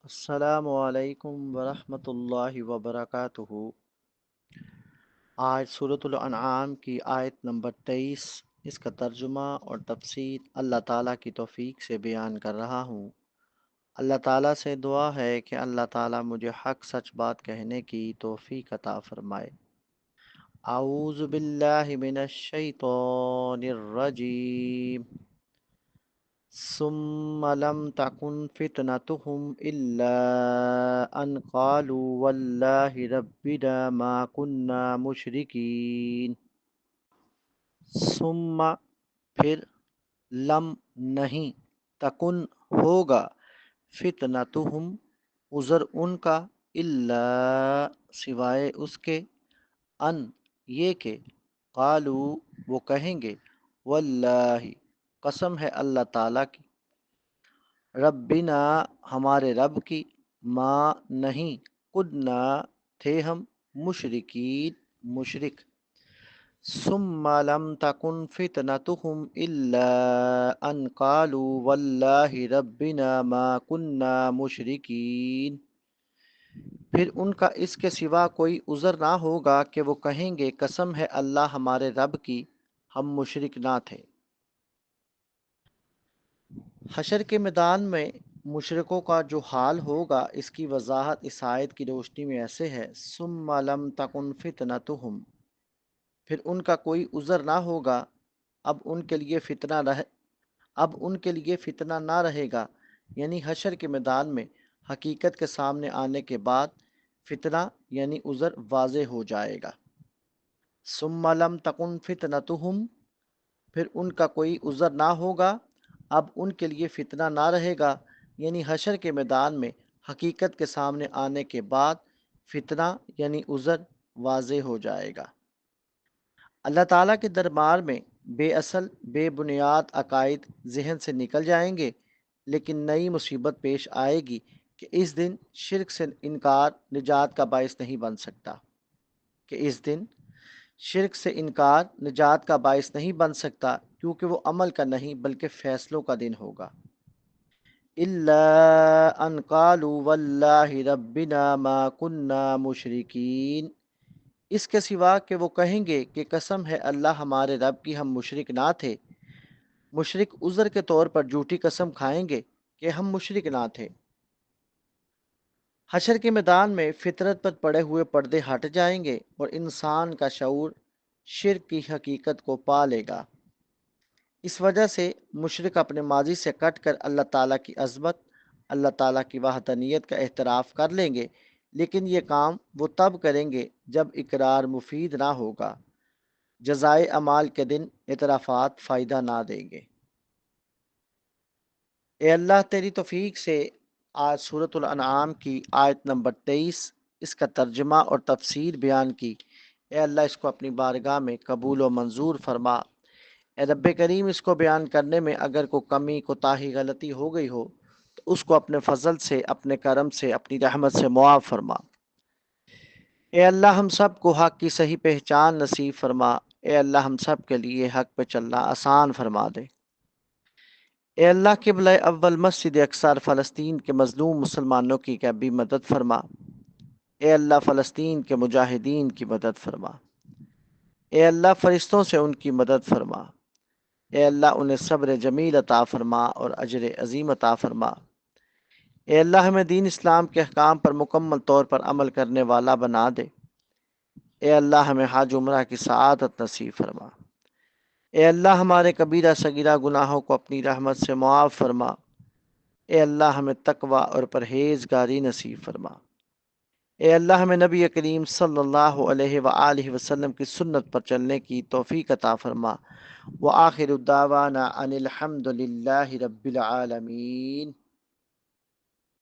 السلام علیکم ورحمۃ اللہ وبرکاتہ۔ آج سورۃ الانعام کی آیت نمبر 23، اس کا ترجمہ اور تفسیر اللہ تعالیٰ کی توفیق سے بیان کر رہا ہوں۔ اللہ تعالیٰ سے دعا ہے کہ اللہ تعالیٰ مجھے حق سچ بات کہنے کی توفیق عطا فرمائے۔ اعوذ باللہ من الشیطان الرجیم۔ ثم لم تكن فتنتهم إلا أن قالوا والله ربنا ما كنا مشركين۔ ثم پھر، لم نہیں، تکن ہوگا، فتنتهم عذر ان کا، الا سوائے اس کے، ان یہ کہ، قالو وہ کہیں گے، واللہ قسم ہے اللہ تعالیٰ کی، ربنا ہمارے رب کی، ما نہیں، کدنا تھے ہم، مشرکین مشرک۔ ثم لم تکن فتنتهم الا ان قالوا واللہ ربنا ما كنا مشرکین۔ پھر ان کا اس کے سوا کوئی عذر نہ ہوگا کہ وہ کہیں گے قسم ہے اللہ ہمارے رب کی، ہم مشرک نہ تھے۔ حشر کے میدان میں مشرکوں کا جو حال ہوگا اس کی وضاحت اس آیت کی روشنی میں ایسے ہے۔ ثم لم تکن فتنتهم، پھر ان کا کوئی عذر نہ ہوگا، اب ان کے لیے فتنہ نہ رہے گا، یعنی حشر کے میدان میں حقیقت کے سامنے آنے کے بعد فتنہ یعنی عذر واضح ہو جائے گا۔ ثم لم تکن فتنتهم، پھر ان کا کوئی عذر نہ ہوگا، اب ان کے لیے فتنہ نہ رہے گا، یعنی حشر کے میدان میں حقیقت کے سامنے آنے کے بعد فتنہ یعنی عذر واضح ہو جائے گا۔ اللہ تعالیٰ کے دربار میں بے اصل بے بنیاد عقائد ذہن سے نکل جائیں گے، لیکن نئی مصیبت پیش آئے گی کہ اس دن شرک سے انکار نجات کا باعث نہیں بن سکتا، نجات کا باعث نہیں بن سکتا، کیونکہ وہ عمل کا نہیں بلکہ فیصلوں کا دن ہوگا۔ الا ان قالوا واللہ ربنا ما كنا مشرکین، اس کے سوا کہ وہ کہیں گے کہ قسم ہے اللہ ہمارے رب کی ہم مشرک نہ تھے۔ مشرک عذر کے طور پر جھوٹی قسم کھائیں گے کہ ہم مشرک نہ تھے۔ حشر کے میدان میں فطرت پر پڑے ہوئے پردے ہٹ جائیں گے اور انسان کا شعور شرک کی حقیقت کو پا لے گا۔ اس وجہ سے مشرک اپنے ماضی سے کٹ کر اللہ تعالیٰ کی عظمت، اللہ تعالیٰ کی وحدانیت کا اعتراف کر لیں گے، لیکن یہ کام وہ تب کریں گے جب اقرار مفید نہ ہوگا۔ جزائے اعمال کے دن اعترافات فائدہ نہ دیں گے۔ اے اللہ تیری توفیق سے آج سورۃ الانعام کی آیت نمبر 23، اس کا ترجمہ اور تفسیر بیان کی۔ اے اللہ اس کو اپنی بارگاہ میں قبول و منظور فرما۔ اے رب کریم اس کو بیان کرنے میں اگر کوئی کمی کوتاہی غلطی ہو گئی ہو تو اس کو اپنے فضل سے، اپنے کرم سے، اپنی رحمت سے معاف فرما۔ اے اللہ ہم سب کو حق کی صحیح پہچان نصیب فرما۔ اے اللہ ہم سب کے لیے حق پہ چلنا آسان فرما دے۔ اے اللہ قبلہ اول مسجد اقصی فلسطین کے مظلوم مسلمانوں کی بھی مدد فرما۔ اے اللہ فلسطین کے مجاہدین کی مدد فرما۔ اے اللہ فرشتوں سے ان کی مدد فرما۔ اے اللہ انہیں صبر جمیل عطا فرما اور اجر عظیم عطا فرما۔ اے اللہ ہمیں دین اسلام کے احکام پر مکمل طور پر عمل کرنے والا بنا دے۔ اے اللہ ہمیں حج عمرہ کی سعادت نصیب فرما۔ اے اللہ ہمارے کبیرہ صغیرہ گناہوں کو اپنی رحمت سے معاف فرما۔ اے اللہ ہمیں تقوی اور پرہیزگاری نصیب فرما۔ اے اللہ ہمیں نبی کریم صلی اللہ علیہ وآلہ وسلم کی سنت پر چلنے کی توفیق عطا فرما۔ وآخر دعوانا ان الحمد للہ رب العالمین۔